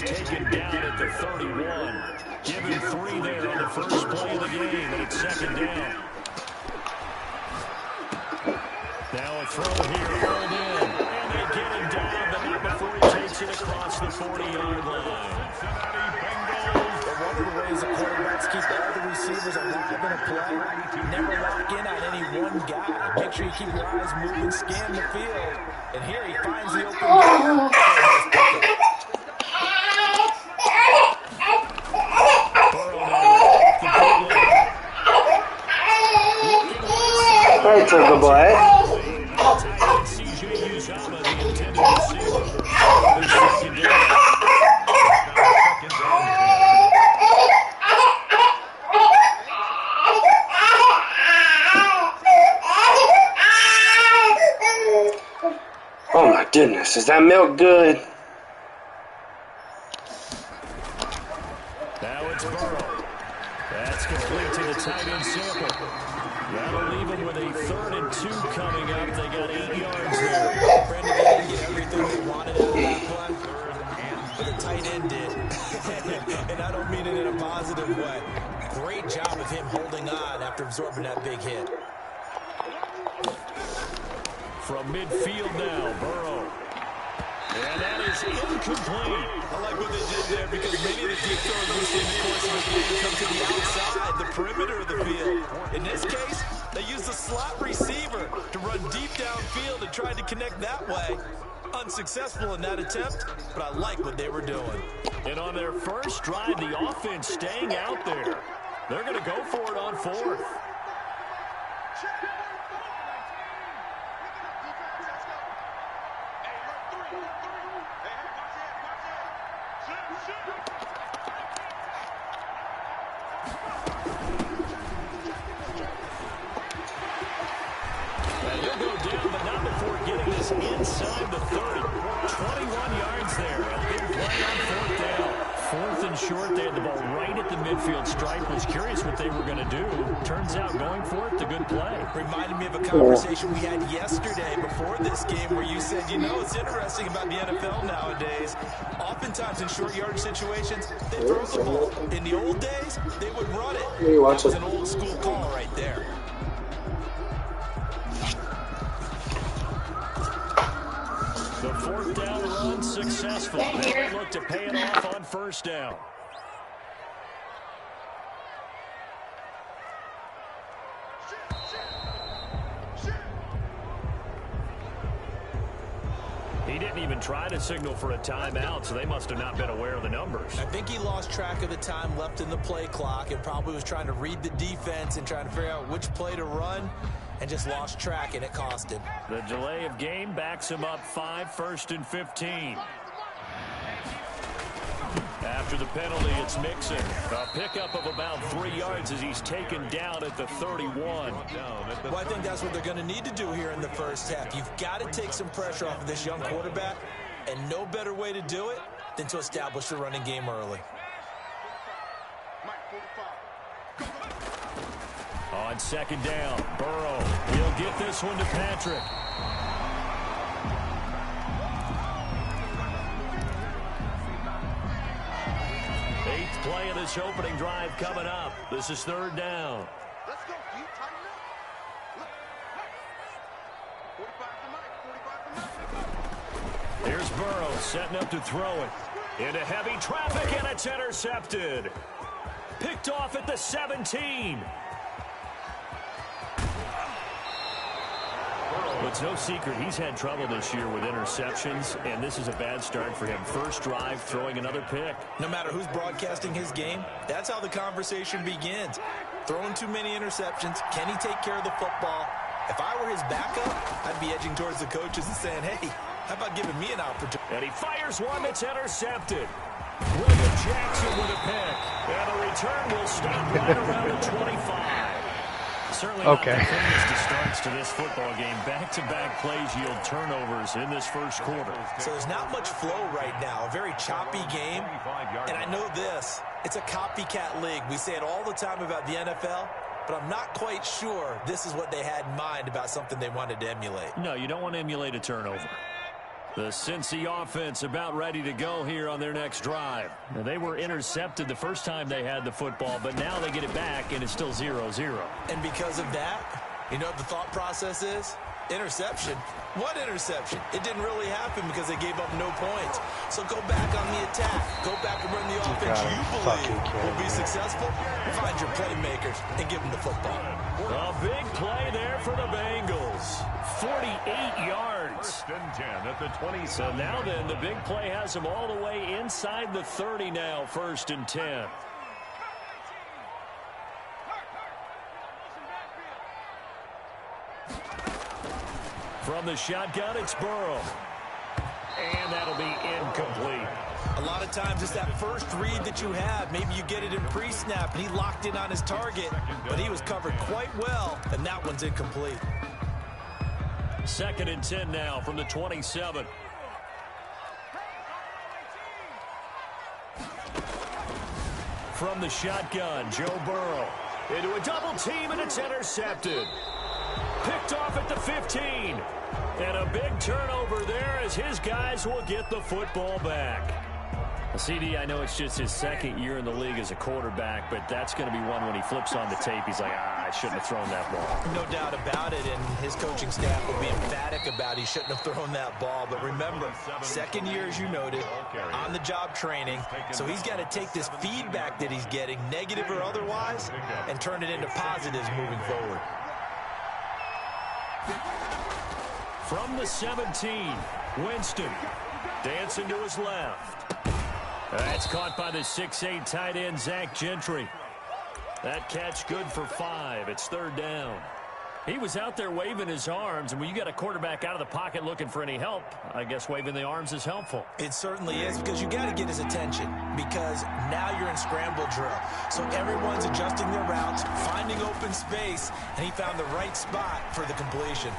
he's taken down at the 31. Give him 3 there on the first play of the game, and it's second down. Now a throw here, hauled in, and they get him down, but not before he takes it across the 40-yard line. One of the ways the quarterbacks keep all the receivers alive in a play, never lock in on any one guy. Make sure you keep your eyes moving, scan the field. And here he finds the open guy. Hey, Turbo Boy. Oh my goodness, is that milk good? Now it's Burrow. That's complete to the tight end sample. That'll leave him with a 3rd and 2 coming up. They got 8 yards there. Brandon, they didn't get everything they wanted out of that play, but the tight end did. And I don't mean it in a positive way. Great job of him holding on after absorbing that big hit. From midfield now, Burrow. And that is incomplete. I like what they did there because many of the deep throws we see in the course of the game come to the outside, the perimeter of the field. In this case, they used a slot receiver to run deep downfield and tried to connect that way. Unsuccessful in that attempt, but I like what they were doing. And on their first drive, the offense staying out there. They're going to go for it on 4th. Inside the 30, 21 yards there. A big play on 4th down. 4th and short, they had the ball right at the midfield stripe. Was curious what they were going to do. Turns out going for it, a good play. Reminded me of a conversation we had yesterday before this game where you said, you know, it's interesting about the NFL nowadays. Oftentimes in short yardage situations, they throw the ball. In the old days, they would run it. That was an old school call right there. The 4th down run successful. They look to pay it off on 1st down. He didn't even try to signal for a timeout, so they must have not been aware of the numbers. I think he lost track of the time left in the play clock and probably was trying to read the defense and trying to figure out which play to run. And just lost track, and it cost him. The delay of game backs him up 5, 1st and 15. After the penalty, it's Mixon. A pickup of about 3 yards as he's taken down at the 31. Well, I think that's what they're going to need to do here in the first half. You've got to take some pressure off of this young quarterback, and no better way to do it than to establish the running game early. On 2nd down, Burrow. He'll get this one to Patrick. Eighth play of this opening drive coming up. This is 3rd down. Let's go. You tighten up. Here's Burrow setting up to throw it. Into heavy traffic, and it's intercepted. Picked off at the 17. It's no secret he's had trouble this year with interceptions, and this is a bad start for him. First drive, throwing another pick. No matter who's broadcasting his game, that's how the conversation begins. Throwing too many interceptions, can he take care of the football? If I were his backup, I'd be edging towards the coaches and saying, hey, how about giving me an opportunity? And he fires one that's intercepted. William Jackson with a pick. And the return will stop right around the 25. Certainly not the cleanest of starts to this football game. Back-to-back plays yield turnovers in this first quarter. So there's not much flow right now. A very choppy game. And I know this. It's a copycat league. We say it all the time about the NFL, but I'm not quite sure this is what they had in mind about something they wanted to emulate. No, you don't want to emulate a turnover. The Cincy offense about ready to go here on their next drive. Now, they were intercepted the first time they had the football, but now they get it back, and it's still 0-0. And because of that, you know what the thought process is? Interception. What interception? It didn't really happen because they gave up no points. So go back on the attack. Go back and run the offense you believe will be successful. Find your playmakers and give them the football. A big play there for the Bengals. 48 yards. At the 20. So now then, the big play has them all the way inside the 30 now, 1st and 10. From the shotgun, it's Burrow. And that'll be incomplete. A lot of times it's that first read that you have. Maybe you get it in pre-snap, and he locked in on his target, but he was covered quite well, and that one's incomplete. 2nd and 10 now from the 27. From the shotgun, Joe Burrow. Into a double team, and it's intercepted. Picked off at the 15. And a big turnover there as his guys will get the football back. CD, I know it's just his 2nd year in the league as a quarterback, but that's going to be one when he flips on the tape. He's like, I shouldn't have thrown that ball. No doubt about it, and his coaching staff will be emphatic about he shouldn't have thrown that ball. But remember, 2nd year, as you noted, on-the-job training. So he's got to take this feedback that he's getting, negative or otherwise, and turn it into positives moving forward. From the 17, Winston dancing to his left. That's caught by the 6'8" tight end, Zach Gentry. That catch good for 5. It's 3rd down. He was out there waving his arms, and when you got a quarterback out of the pocket looking for any help, I guess waving the arms is helpful. It certainly is, because you got to get his attention, because now you're in scramble drill. So everyone's adjusting their routes, finding open space, and he found the right spot for the completion.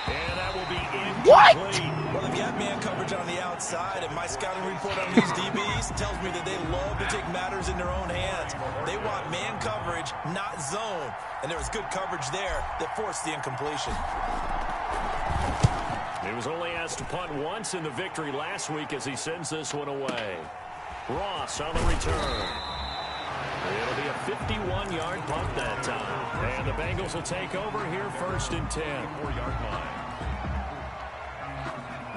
And that will be incomplete. Well, they've got man coverage on the outside, and my scouting report on these DBs tells me that they love to take matters in their own hands. They want man coverage, not zone. And there was good coverage there that forced the incompletion. He was only asked to punt once in the victory last week as he sends this one away. Ross on the return. It'll be a 51-yard punt that time. And the Bengals will take over here 1st and 10. 4-yard line.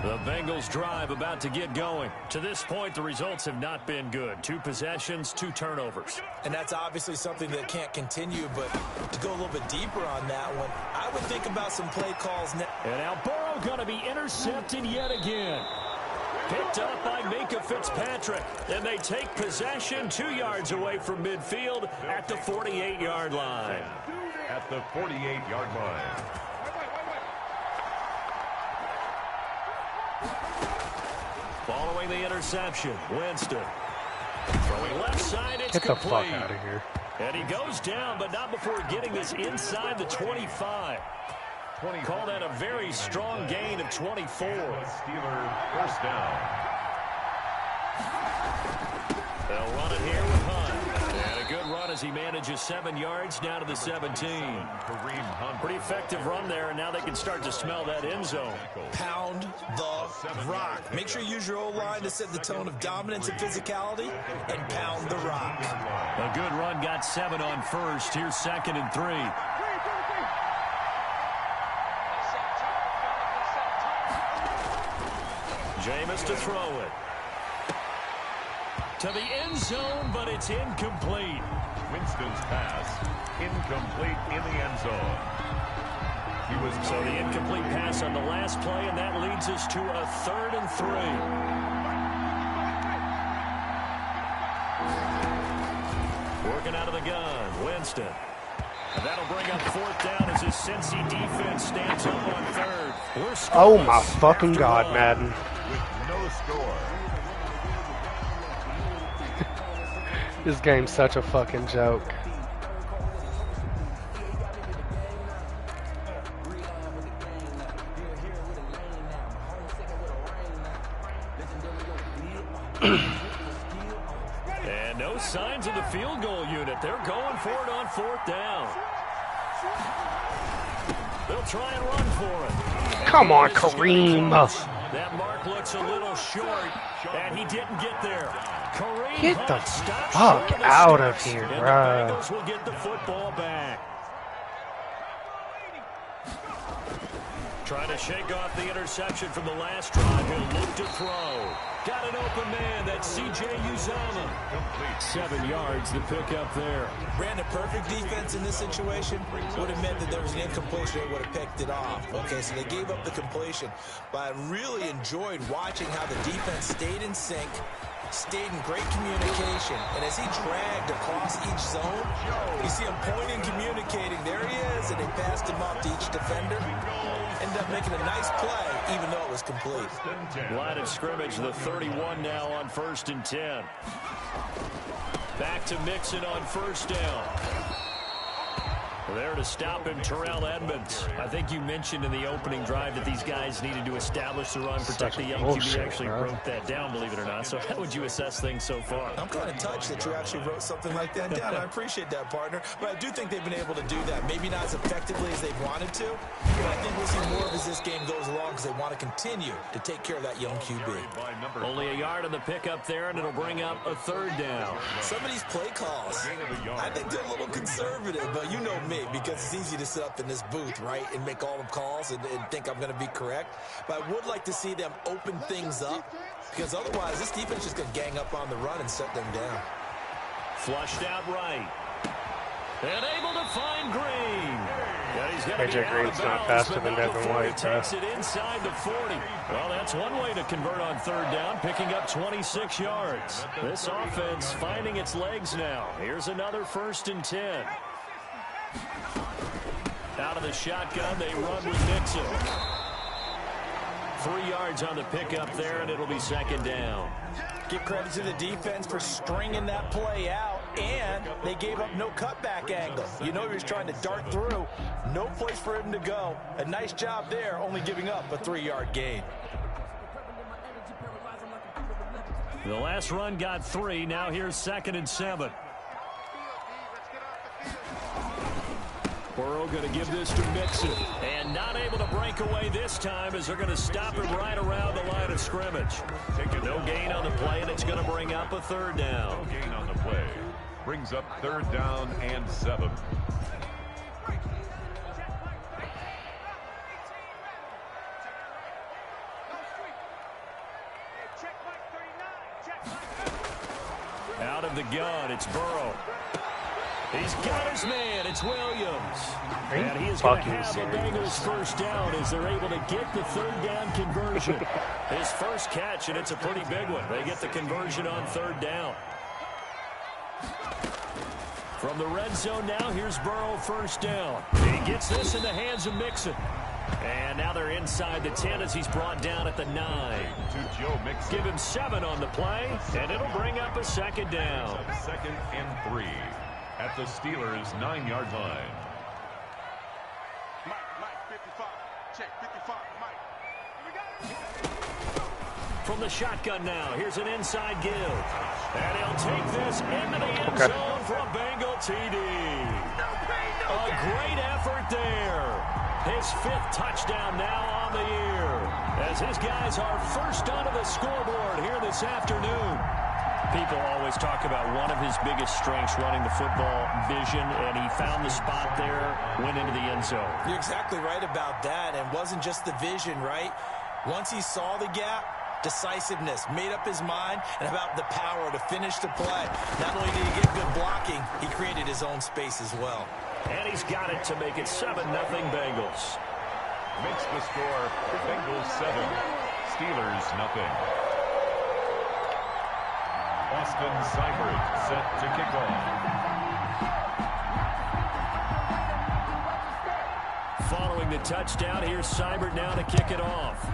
The Bengals drive about to get going. To this point, the results have not been good. 2 possessions, 2 turnovers. And that's obviously something that can't continue, but to go a little bit deeper on that one, I would think about some play calls. And now Burrow going to be intercepted yet again. Picked up by Minkah Fitzpatrick. And they take possession 2 yards away from midfield at the 48-yard line. At the 48-yard line. Following the interception, Winston. Throwing left side, it's complete. Get the fuck out of here. And he goes down, but not before getting this inside the 25. Call that a very strong gain of 24. Steeler 1st down. They'll run it here with Hunt. And a good run as he manages 7 yards down to the 17. Pretty effective run there, and now they can start to smell that end zone. Pound the rock. Make sure you use your O-line to set the tone of dominance and physicality, and pound the rock. A good run, got 7 on 1st. Here's 2nd and 3. Jameis to throw it. To the end zone, but it's incomplete. Winston's pass incomplete in the end zone. So the incomplete pass on the last play, and that leads us to a 3rd and 3. Working out of the gun, Winston. And that'll bring up 4th down as his Cincy defense stands up on 3rd. Oh my fucking God, Madden. With no score. This game's such a fucking joke. And no signs of the field goal unit. They're going for it on 4th down. They'll try and run for it. Come on, Kareem. That mark looks a little short, and he didn't get there. Kareem Get the Hunt stopped fuck short out of steps, here, and bruh. the Bengals will get the football back. Trying to shake off the interception from the last drive. He'll look to throw. Got an open man. That's C.J. Uzomah. 7 yards to pick up there. Brandon, perfect defense in this situation would have meant that there was an incompletion that would have picked it off. Okay, so they gave up the completion. But I really enjoyed watching how the defense stayed in sync, stayed in great communication, and as he dragged across each zone, you see him pointing, communicating. There he is, and they passed him off to each defender. Ended up making a nice play, even though it was complete. Line of scrimmage, the 31 now on 1st and 10. Back to Mixon on 1st down. There to stop him, Terrell Edmonds. I think you mentioned in the opening drive that these guys needed to establish the run, protect the young QB. Actually wrote that down, believe it or not. So how would you assess things so far? I'm kind of touched that you actually wrote something like that down. I appreciate that, partner. But I do think they've been able to do that. Maybe not as effectively as they've wanted to, but I think we'll see more of as this game goes along because they want to continue to take care of that young QB. Only a yard on the pickup there, and it'll bring up a 3rd down. Some of these play calls, I think they're a little conservative, but you know me, because it's easy to sit up in this booth, right, and make all the calls and think I'm going to be correct. But I would like to see them open things up, because otherwise this defense is just going to gang up on the run and shut them down. Flushed out right. And able to find Green. Yeah, he's gonna AJ Green's not faster than Devin White. He takes it inside the 40. Well, that's one way to convert on 3rd down, picking up 26 yards. This offense finding its legs now. Here's another 1st and 10. Out of the shotgun, they run with Nixon. 3 yards on the pickup there, and it'll be 2nd down. Give credit to the defense for stringing that play out, and they gave up no cutback angle. You know he was trying to dart through. No place for him to go. A nice job there, only giving up a 3-yard gain. The last run got 3. Now here's 2nd and 7. Burrow going to give this to Mixon. And not able to break away this time as they're going to stop him right around the line of scrimmage. No gain on the play, and it's going to bring up a 3rd down. No gain on the play. Brings up 3rd down and 7. Out of the gun, it's Burrow. He's got his man. It's Williams. And he is going to have the Bengals 1st down as they're able to get the 3rd down conversion. His first catch, and it's a pretty big one. They get the conversion on 3rd down. From the red zone now, here's Burrow 1st down. He gets this in the hands of Mixon. And now they're inside the 10 as he's brought down at the 9. To Joe Mixon. Give him 7 on the play, and it'll bring up a 2nd down. 2nd and 3. At the Steelers' 9-yard line. Mike, 55. Check, 55, Mike. From the shotgun now, here's an inside give. And he'll take this into the end zone for a Bengal TD. A great effort there. His 5th touchdown now on the year. As his guys are first onto the scoreboard here this afternoon. People always talk about one of his biggest strengths, running the football, vision, and he found the spot there, went into the end zone. You're exactly right about that, and wasn't just the vision, right? Once he saw the gap, decisiveness, made up his mind, and about the power to finish the play. Not only did he get good blocking, he created his own space as well. And he's got it to make it 7-0 Bengals. Makes the score Bengals 7, Steelers nothing. Austin Seibert set to kick off. Following the touchdown, here's Seibert now to kick it off.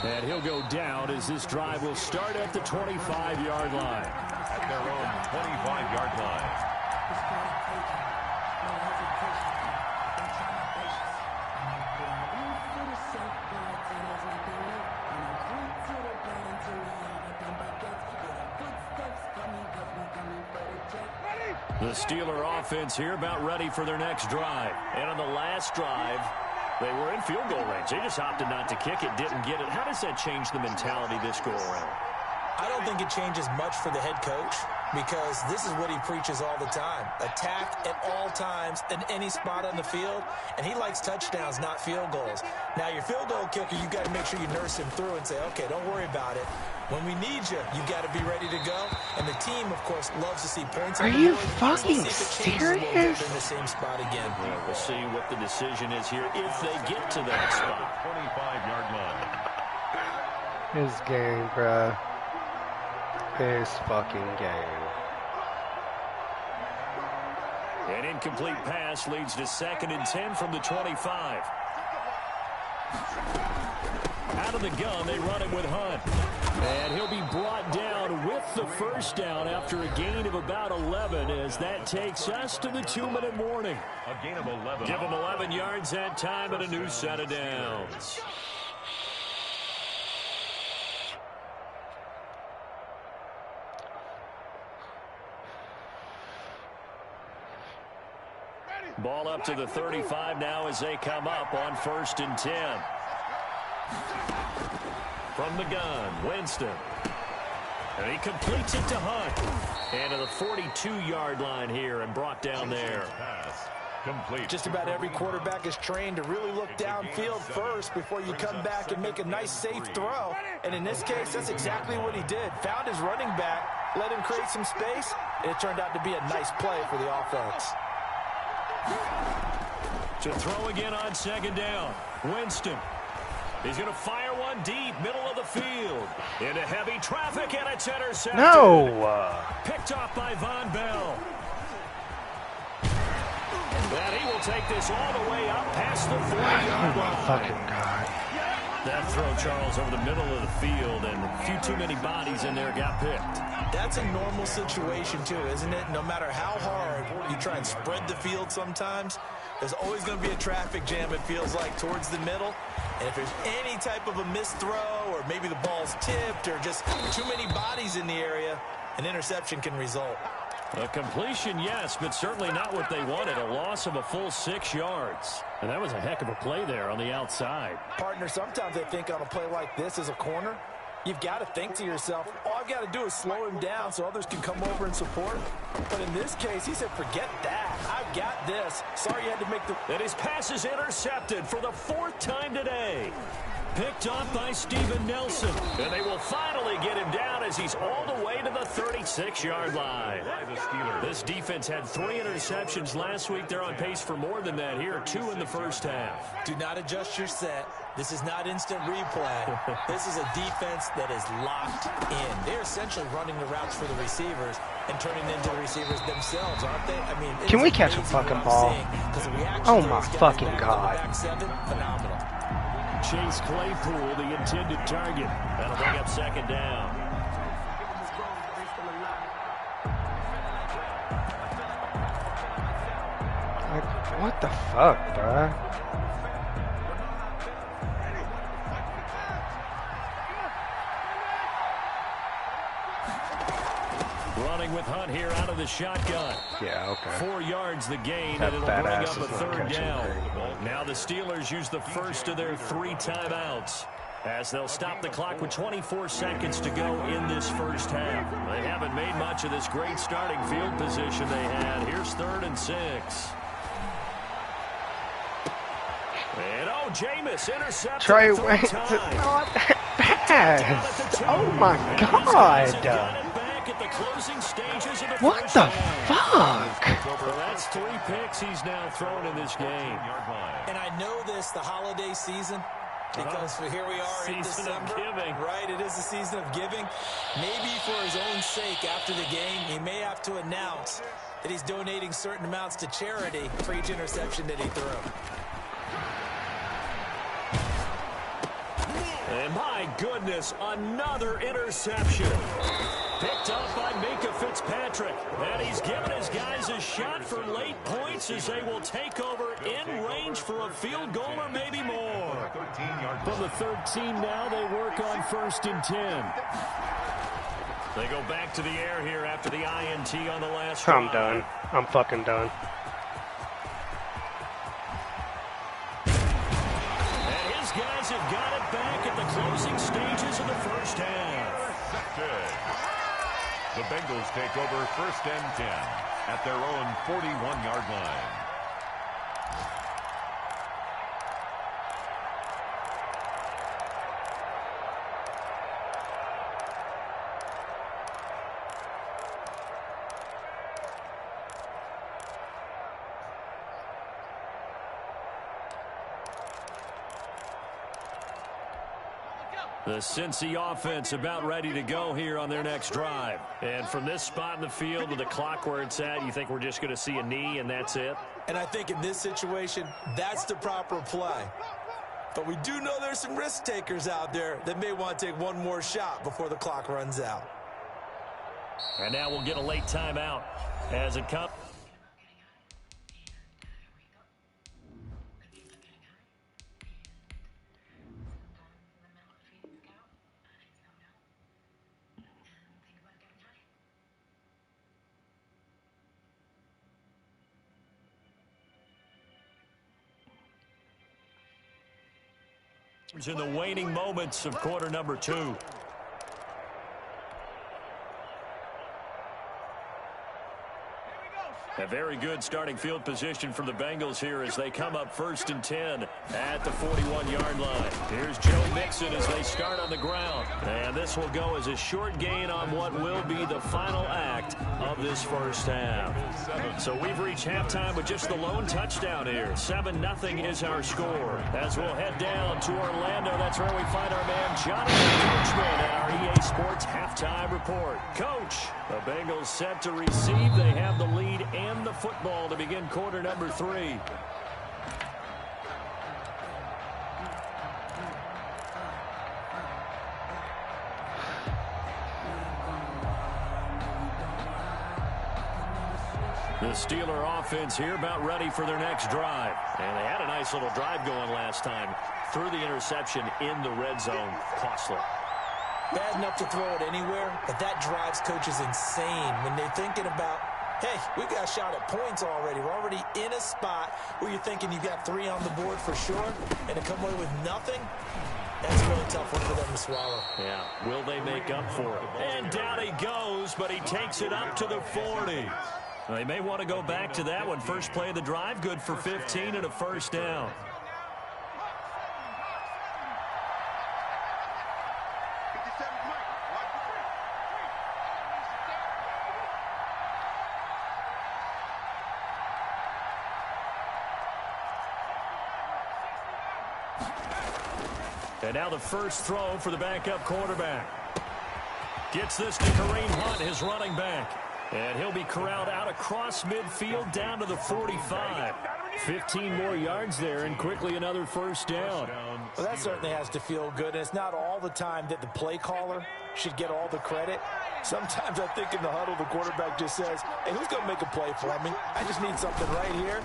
And he'll go down as this drive will start at the 25-yard line. At their own 25-yard line. The Steeler offense here about ready for their next drive. And on the last drive, they were in field goal range. They just opted not to kick it, didn't get it. How does that change the mentality this go around? I don't think it changes much for the head coach because this is what he preaches all the time. Attack at all times in any spot on the field, and he likes touchdowns, not field goals. Now, your field goal kicker, you got to make sure you nurse him through and say, okay, don't worry about it. When we need you, you got to be ready to go. And the team, of course, loves to see points. Are you fucking serious? In the same spot again. Yeah, we'll see what the decision is here if they get to that spot. 25-yard line. His game, bruh. His fucking game. An incomplete pass leads to 2nd and 10 from the 25. Out of the gun, they run him with Hunt. And he'll be brought down with the first down after a gain of about 11 as that takes us to the 2-minute warning. A gain of 11. Give him 11 yards that time and a new set of downs. Ball up to the 35 now as they come up on 1st and 10. From the gun, Winston. And he completes it to Hunt. And to the 42-yard line here and brought down there. Pass complete. Just about every quarterback is trained to really look downfield first before you come back and make a nice, safe throw. And in this case, that's exactly what he did. Found his running back, let him create some space, and it turned out to be a nice play for the offense. To throw again on 2nd down. Winston. He's going to fire one deep, middle of the field. Into heavy traffic, and it's intercepted. No! Picked off by Von Bell. And he will take this all the way up past the 40-yard line. Fucking God. That throw, Charles, over the middle of the field, and a few too many bodies in there got picked. That's a normal situation, too, isn't it? No matter how hard you try and spread the field sometimes, there's always going to be a traffic jam, it feels like, towards the middle. And if there's any type of a missed throw or maybe the ball's tipped or just too many bodies in the area, an interception can result. A completion, yes, but certainly not what they wanted. A loss of a full 6 yards. And that was a heck of a play there on the outside. Partner, sometimes I think on a play like this as a corner, you've got to think to yourself, all I've got to do is slow him down so others can come over and support. But in this case, he said, forget that. I've got this. Sorry you had to make the... And his pass is intercepted for the 4th time today. Picked off by Steven Nelson. And they will finally get him down as he's all the way to the 36-yard line. This defense had 3 interceptions last week. They're on pace for more than that here. 2 in the first half. Do not adjust your set. This is not instant replay. This is a defense that is locked in. They're essentially running the routes for the receivers and turning into the receivers themselves, aren't they? I mean, can we catch a fucking ball? Oh my fucking God. Phenomenal. Chase Claypool, the intended target. That'll bring up 2nd down. Like, what the fuck, bruh? Running with Hunt here out of the shotgun. Yeah, okay. 4 yards the gain, That and it'll bring badass up a is not 3rd catching down. very Now the Steelers use the first of their 3 timeouts as they'll stop the clock with 24 seconds to go in this first half. They haven't made much of this great starting field position they had. Here's 3rd and 6. And Jameis intercepted. Trey Wayne's not that fast. Oh my God. What the fuck? Well, that's 3 picks he's now thrown in this game. And I know this, the holiday season, because here we are in December. Right, it is the season of giving. Maybe for his own sake after the game, he may have to announce that he's donating certain amounts to charity for each interception that he threw. And my goodness, another interception. Picked up by Minka Fitzpatrick. And he's given his guys a shot for late points as they will take over in range for a field goal or maybe more. From the 13 now, they work on 1st and 10. They go back to the air here after the INT on the last I'm drive. done. I'm fucking done. And his guys have got it back at the closing stages of the first half. Good. The Bengals take over 1st and 10 at their own 41-yard line. The Cincy offense about ready to go here on their next drive. And from this spot in the field with the clock where it's at, you think we're just going to see a knee and that's it? And I think in this situation, that's the proper play. But we do know there's some risk takers out there that may want to take one more shot before the clock runs out. And now we'll get a late timeout as it comes. In the waning moments of quarter number 2. A very good starting field position for the Bengals here as they come up 1st and 10 at the 41-yard line. Here's Joe Mixon as they start on the ground. And this will go as a short gain on what will be the final act of this first half. So we've reached halftime with just the lone touchdown here. 7-0 is our score. As we'll head down to Orlando, that's where we find our man Jonathan Coachman at our EA Sports Halftime Report. Coach, the Bengals set to receive. They have the lead and the football to begin quarter number 3. The Steeler offense here about ready for their next drive. And they had a nice little drive going last time. Threw the interception in the red zone. Costly. Bad enough to throw it anywhere, but that drives coaches insane when they're thinking about, hey, we got a shot at points already. We're already in a spot where you're thinking you've got 3 on the board for sure, and to come away with nothing, that's a really tough one for them to swallow. Yeah, will they make up for it? And down he goes, but he takes it up to the 40. Well, they may want to go back to that one. First play of the drive, good for 15 and a first down. And now the first throw for the backup quarterback. Gets this to Kareem Hunt, his running back. And he'll be corralled out across midfield down to the 45. 15 more yards there and quickly another first down. Well, that certainly has to feel good. And it's not all the time that the play caller should get all the credit. Sometimes I think in the huddle the quarterback just says, hey, who's going to make a play for me? I just need something right here.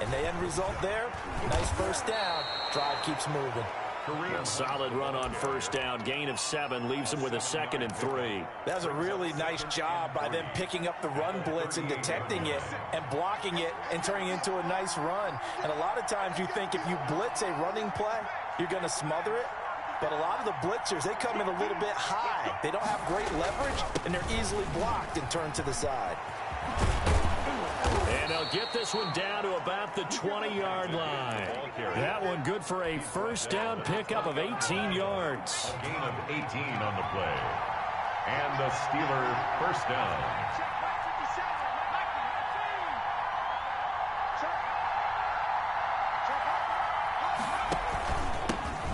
And the end result there, nice first down. Drive keeps moving. A solid run on first down. Gain of 7 leaves them with a 2nd and 3. That's a really nice job by them picking up the run blitz and detecting it and blocking it and turning it into a nice run. And a lot of times you think if you blitz a running play, you're going to smother it. But a lot of the blitzers, they come in a little bit high. They don't have great leverage, and they're easily blocked and turned to the side. And they'll get this one down to about the 20-yard line. That one good for a first down pickup of 18 yards. A gain of 18 on the play. And the Steeler first down.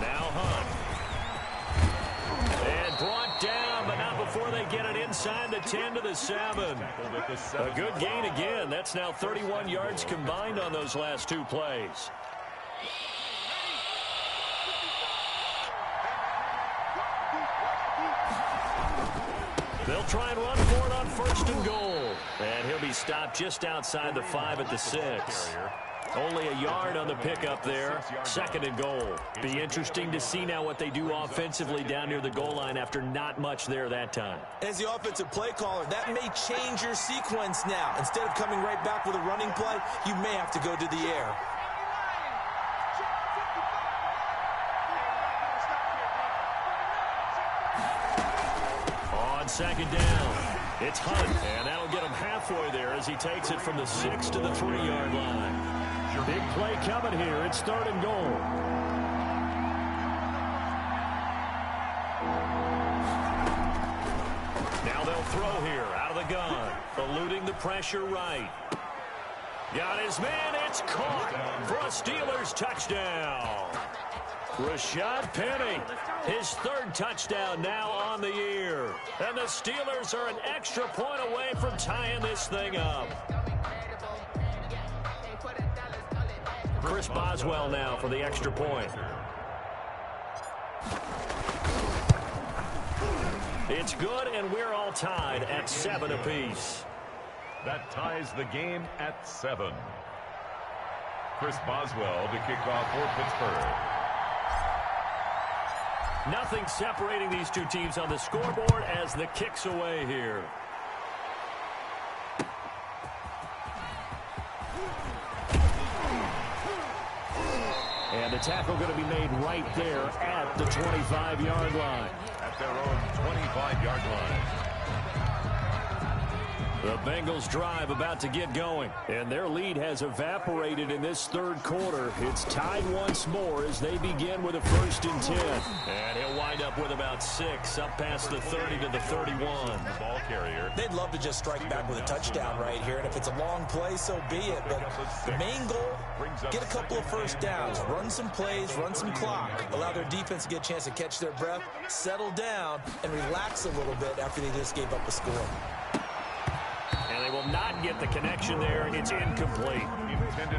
Now Hunt. And brought down, but not before they get it inside the 10 to the 7. A good gain again. That's now 31 yards combined on those last 2 plays. They'll try and run for it on 1st and goal. And he'll be stopped just outside the 5 at the 6. Only a yard on the pickup there. Second and goal. Be interesting to see now what they do offensively down near the goal line after not much there that time. As the offensive play caller, that may change your sequence now. Instead of coming right back with a running play, you may have to go to the air. On second down, it's Hunt, and that'll get him halfway there as he takes it from the 6 to the 3-yard line. Big play coming here. It's third and goal. Now they'll throw here out of the gun, eluding the pressure right. Got his man. It's caught for a Steelers touchdown. Rashad Penny, his third touchdown now on the year. And the Steelers are an extra point away from tying this thing up. Chris Boswell now for the extra point. It's good, and we're all tied at 7 apiece. That ties the game at 7. Chris Boswell to kick off for Pittsburgh. Nothing separating these two teams on the scoreboard as the kick's away here. And the tackle going to be made right there at the 25-yard line. At their own 25-yard line. The Bengals drive about to get going, and their lead has evaporated in this third quarter. It's tied once more as they begin with a 1st and 10. And he'll wind up with about 6 up past the 30 to the 31. The ball carrier. They'd love to just strike back with a touchdown right here, and if it's a long play, so be it. But the main goal, get a couple of first downs, run some plays, run some clock, allow their defense to get a chance to catch their breath, settle down, and relax a little bit after they just gave up a score. And they will not get the connection there. It's incomplete.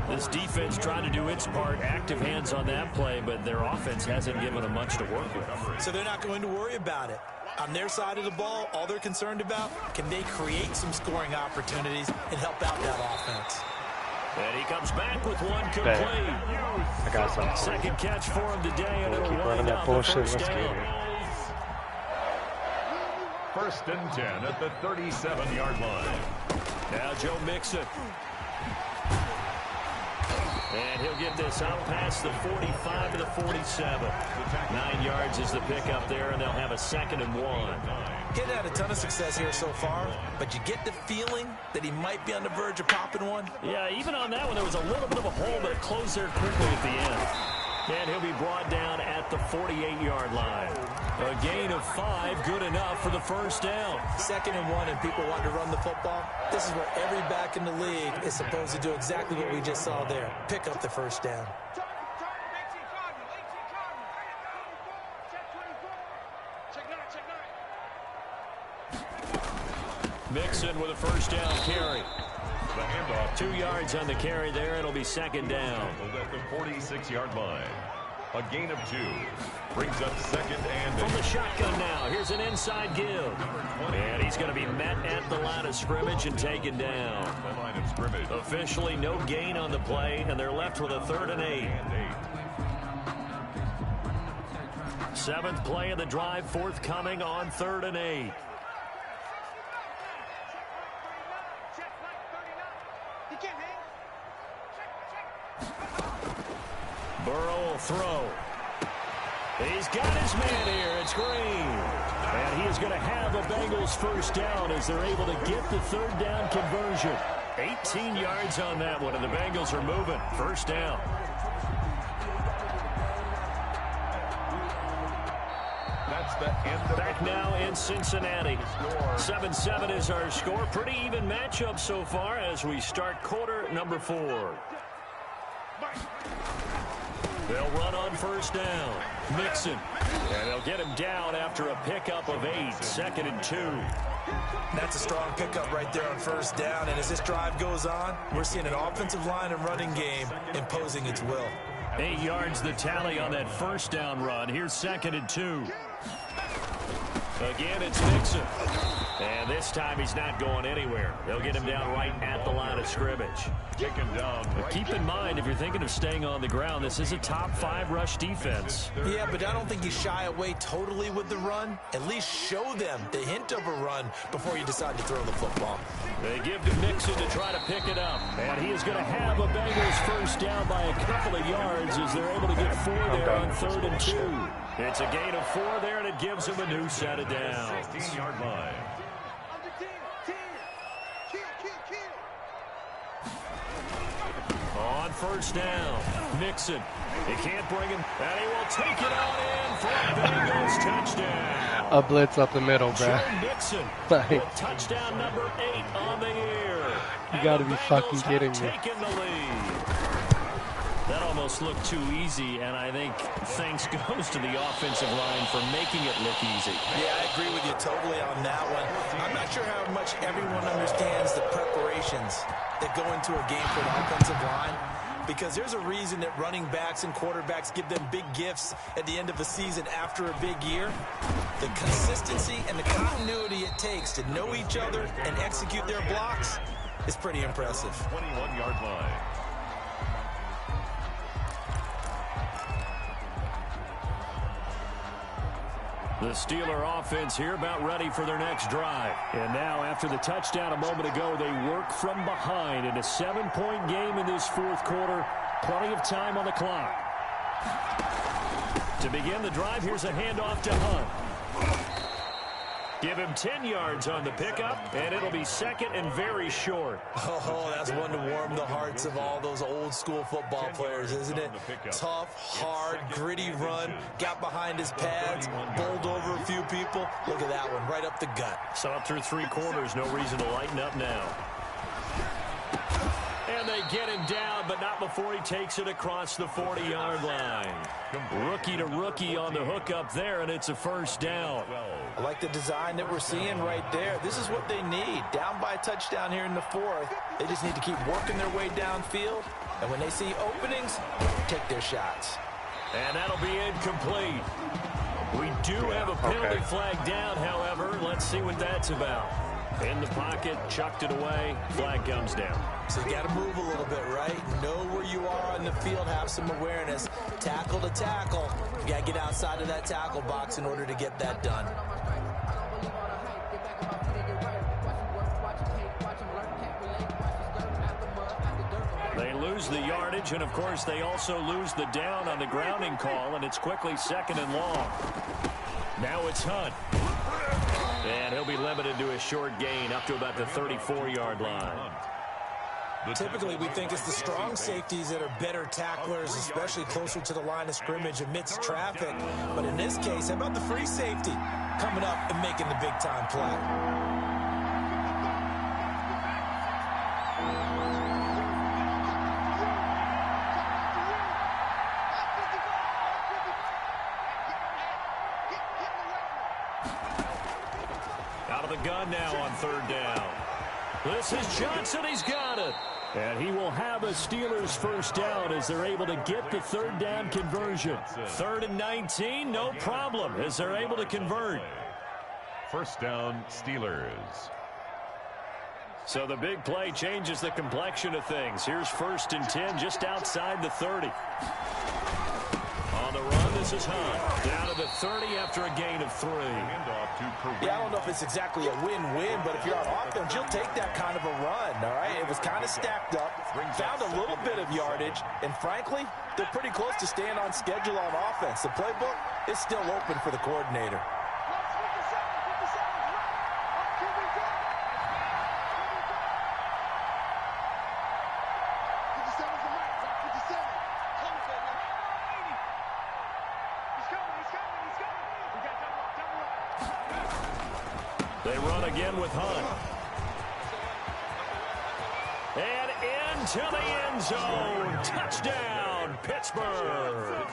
This defense trying to do its part, active hands on that play, but their offense hasn't given them much to work with. So they're not going to worry about it. On their side of the ball, all they're concerned about, can they create some scoring opportunities and help out that offense? And he comes back with one complete. I got something. Second catch for him today, and it'll Keep running wind that up bullshit. the first Let's get down. it. 1st and 10 at the 37-yard line. Now Joe Mixon. And he'll get this out past the 45 to the 47. 9 yards is the pickup there, and they'll have a 2nd and 1. He's had a ton of success here so far, but you get the feeling that he might be on the verge of popping one. Yeah, even on that one, there was a little bit of a hole, but it closed there quickly at the end. And he'll be brought down at the 48-yard line. A gain of 5, good enough for the first down. 2nd and 1, and people want to run the football. This is where every back in the league is supposed to do exactly what we just saw there. Pick up the first down. Mixon with a first down carry. The handoff. 2 yards on the carry there. It'll be 2nd down. At the 46-yard line. A gain of 2. Brings up 2nd and From the shotgun now. Here's an inside give. And he's going to be met at the line of scrimmage and taken down. the line of scrimmage. Officially no gain on the play, and they're left with a 3rd and 8. 7th play of the drive, forthcoming on 3rd and 8. Burrow will throw. He's got his man here. It's Green. And he is going to have a Bengals first down as they're able to get the 3rd down conversion. 18 yards on that one, and the Bengals are moving. First down. That's the end of Back now in Cincinnati. 7-7 is our score. Pretty even matchup so far as we start quarter number 4. They'll run on first down. Mixon. And they'll get him down after a pickup of 8. 2nd and 2. That's a strong pickup right there on first down. And as this drive goes on, we're seeing an offensive line and running game imposing its will. 8 yards the tally on that first down run. Here's 2nd and 2. Again, it's Mixon. And this time he's not going anywhere. They'll get him down right at the line of scrimmage. Taken down. But keep in mind, if you're thinking of staying on the ground, this is a top 5 rush defense. Yeah, but I don't think you shy away totally with the run. At least show them the hint of a run before you decide to throw the football. They give to Mixon to try to pick it up. And he is going to have a Bengals first down by a couple of yards as they're able to get 4 there on 3rd and 2. It's a gain of 4 there, and it gives him a new set of downs. 16-yard line. On first down, Mixon. He can't bring him, and he will take it on in for a Bengals touchdown. A blitz up the middle, bro. Joe Mixon with touchdown number 8 on the year. You got to be fucking kidding me. Taking the lead. That almost looked too easy, and I think thanks goes to the offensive line for making it look easy. Yeah, I agree with you totally on that one. I'm not sure how much everyone understands the preparations that go into a game for an offensive line, because there's a reason that running backs and quarterbacks give them big gifts at the end of the season after a big year. The consistency and the continuity it takes to know each other and execute their blocks is pretty impressive. 21-yard line. The Steeler offense here about ready for their next drive. And now, after the touchdown a moment ago, they work from behind in a 7-point game in this 4th quarter. Plenty of time on the clock. To begin the drive, here's a handoff to Hunt. Give him 10 yards on the pickup, and it'll be 2nd and very short. Oh, that's one to warm the hearts of all those old-school football players, isn't it? Tough, hard, gritty run, got behind his pads, bowled over a few people. Look at that one, right up the gut. Saw it through 3 quarters, no reason to lighten up now. And they get him down, but not before he takes it across the 40-yard line. Rookie to rookie on the hookup there, and it's a first down. I like the design that we're seeing right there. This is what they need. Down by a touchdown here in the 4th. They just need to keep working their way downfield. And when they see openings, take their shots. And that'll be incomplete. We do have a penalty flag down, however. Let's see what that's about. In the pocket, chucked it away, flag comes down. So you got to move a little bit, right? Know where you are on the field, have some awareness. Tackle to tackle. You got to get outside of that tackle box in order to get that done. They lose the yardage, and of course they also lose the down on the grounding call, and it's quickly 2nd and long. Now it's Hunt. And he'll be limited to a short gain up to about the 34-yard line. Typically, we think it's the strong safeties that are better tacklers, especially closer to the line of scrimmage amidst traffic. But in this case, how about the free safety coming up and making the big-time play? Gun now on 3rd down. This is Johnson. He's got it. And he will have a Steelers first down as they're able to get the 3rd down conversion. 3rd and 19, no problem as they're able to convert. First down, Steelers. So the big play changes the complexion of things. Here's 1st and 10 just outside the 30. On the run, this is Hunt. Down to the 30 after a gain of 3. Yeah, I don't know if it's exactly a win-win, but if you're on offense, you'll take that kind of a run, all right? It was kind of stacked up, found a little bit of yardage, and frankly, they're pretty close to staying on schedule on offense. The playbook is still open for the coordinator. They run again with Hunt. And into the end zone. Touchdown, Pittsburgh.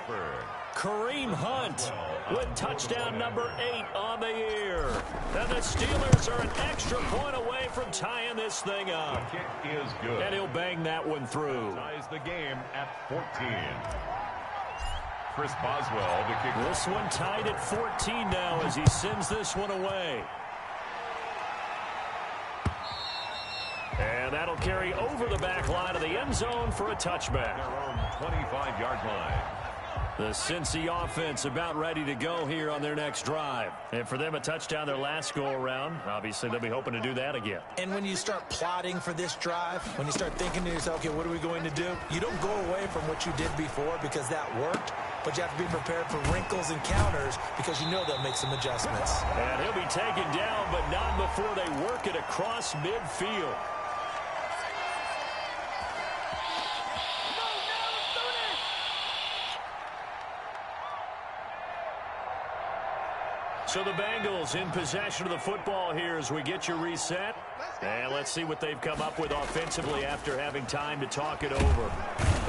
Kareem Hunt with touchdown number 8 on the year. And the Steelers are an extra point away from tying this thing up. The kick is good. And he'll bang that one through. Ties the game at 14. Chris Boswell, the kicker. This one tied at 14 now as he sends this one away. over the back line of the end zone for a touchback. Their own 25-yard line. The Cincy offense about ready to go here on their next drive. And for them, a touchdown their last go-around. Obviously, they'll be hoping to do that again. And when you start plotting for this drive, when you start thinking to yourself, okay, what are we going to do? You don't go away from what you did before because that worked, but you have to be prepared for wrinkles and counters because you know they'll make some adjustments. And he'll be taken down, but not before they work it across midfield. So the Bengals in possession of the football here as we get you reset. And let's see what they've come up with offensively after having time to talk it over.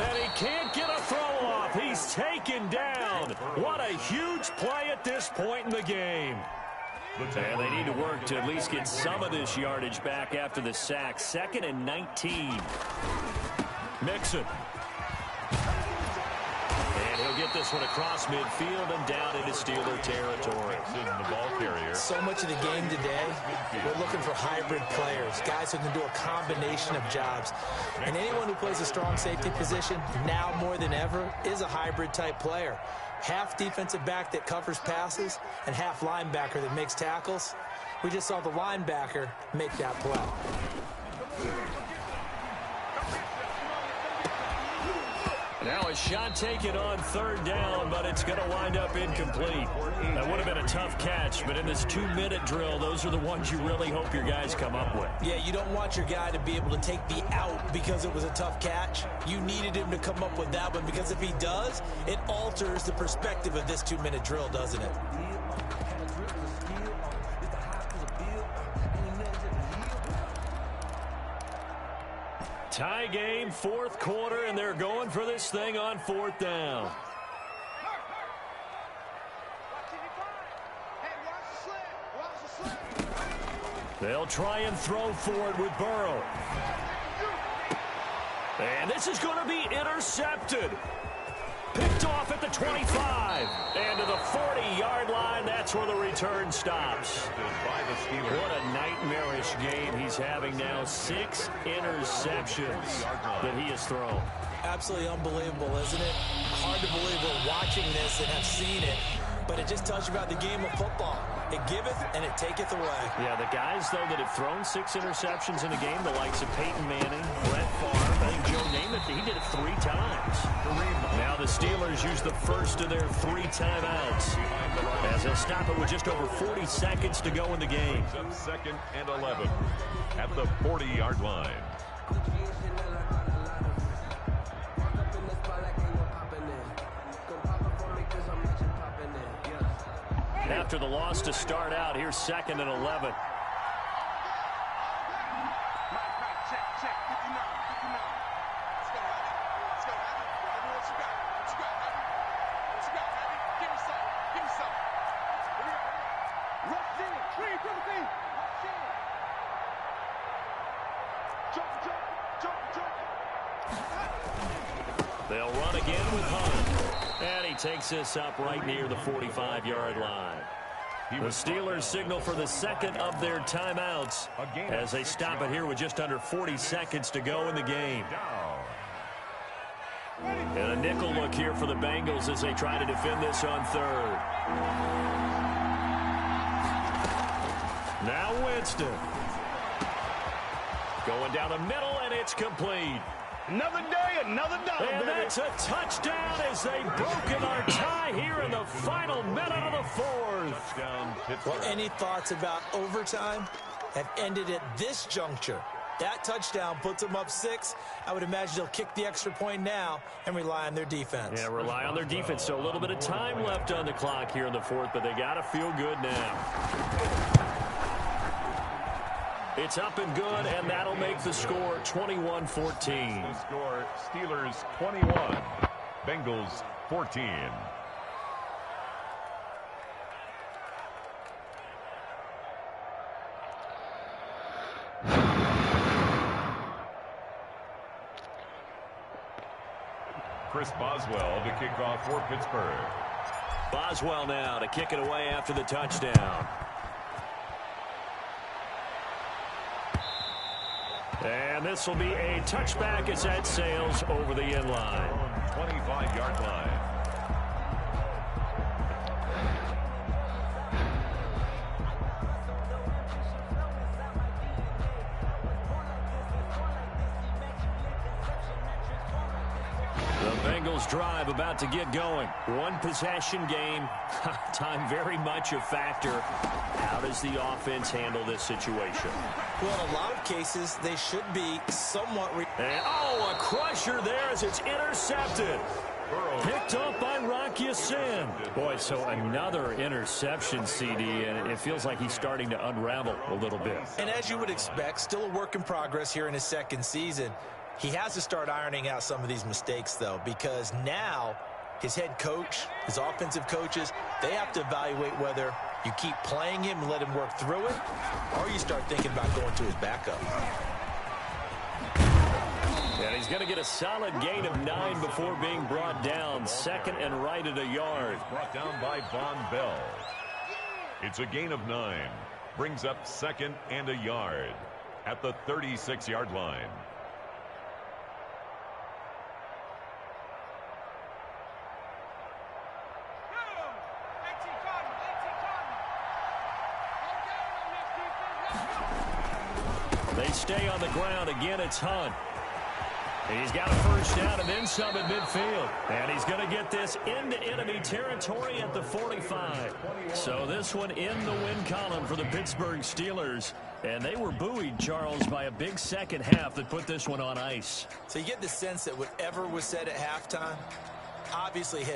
And he can't get a throw off. He's taken down. What a huge play at this point in the game. And they need to work to at least get some of this yardage back after the sack. 2nd and 19. Mixon. And he'll get this one across midfield and down into Steeler territory. The ball carrier. So much of the game today, we're looking for hybrid players, guys who can do a combination of jobs. And anyone who plays a strong safety position, now more than ever, is a hybrid type player. Half defensive back that covers passes and half linebacker that makes tackles. We just saw the linebacker make that play. Now a shot taken on 3rd down, but it's going to wind up incomplete. That would have been a tough catch, but in this 2-minute drill, those are the ones you really hope your guys come up with. Yeah, you don't want your guy to be able to take the out because it was a tough catch. You needed him to come up with that one because if he does, it alters the perspective of this 2-minute drill, doesn't it? Tie game, 4th quarter, and they're going for this thing on 4th down. They'll try and throw for it with Burrow. And this is going to be intercepted. Picked off at the 25. And to the 40-yard line, that's where the return stops. What a nightmarish game he's having now. 6 interceptions that he has thrown. Absolutely unbelievable, isn't it? Hard to believe we're watching this and have seen it, but it just tells you about the game of football. It giveth and it taketh away. Yeah, the guys, though, that have thrown 6 interceptions in a game, the likes of Peyton Manning, Brett Favre, I think Joe Namath, he did it 3 times. Now the Steelers use the first of their 3 timeouts as they'll stop it with just over 40 seconds to go in the game. 2nd and 11 at the 40-yard line. After the loss to start out, here's 2nd and 11. They'll run again with Hunt. And he takes this up right near the 45-yard line. The Steelers signal for the 2nd of their timeouts as they stop it here with just under 40 seconds to go in the game. And a nickel look here for the Bengals as they try to defend this on 3rd. Now Winston. Going down the middle, and it's complete. Another day, another dollar, and baby. that's a touchdown as they've broken our tie here in the final minute of the 4th. Well, any thoughts about overtime have ended at this juncture? That touchdown puts them up 6. I would imagine they'll kick the extra point now and rely on their defense. Yeah, rely on their defense. So a little bit of time left on the clock here in the 4th, but they got to feel good now. It's up and good, and that'll make the score 21-14. The score, Steelers 21, Bengals 14. Chris Boswell to kick off for Pittsburgh. Boswell now to kick it away after the touchdown. And this will be a touchback as that sails over the end line. 25-yard line. The Bengals drive about to get going. One possession game. Time very much a factor. How does the offense handle this situation? Well, in a lot of cases, they should be somewhat... And, oh, a crusher there as it's intercepted. Picked up by Rocky Sin. Boy, so another interception, CD, and it feels like he's starting to unravel a little bit. And as you would expect, still a work in progress here in his second season. He has to start ironing out some of these mistakes, though, because now his head coach, his offensive coaches, they have to evaluate whether you keep playing him and let him work through it, or you start thinking about going to his backup. And he's going to get a solid gain of 9 before being brought down. Second and right at a yard. Brought down by Von Bell. It's a gain of 9. Brings up second and a yard at the 36-yard line. They stay on the ground. Again, it's Hunt. And he's got a first down and then some at midfield. And he's going to get this into enemy territory at the 45. So this one in the win column for the Pittsburgh Steelers. And they were buoyed, Charles, by a big second half that put this one on ice. So you get the sense that whatever was said at halftime obviously hit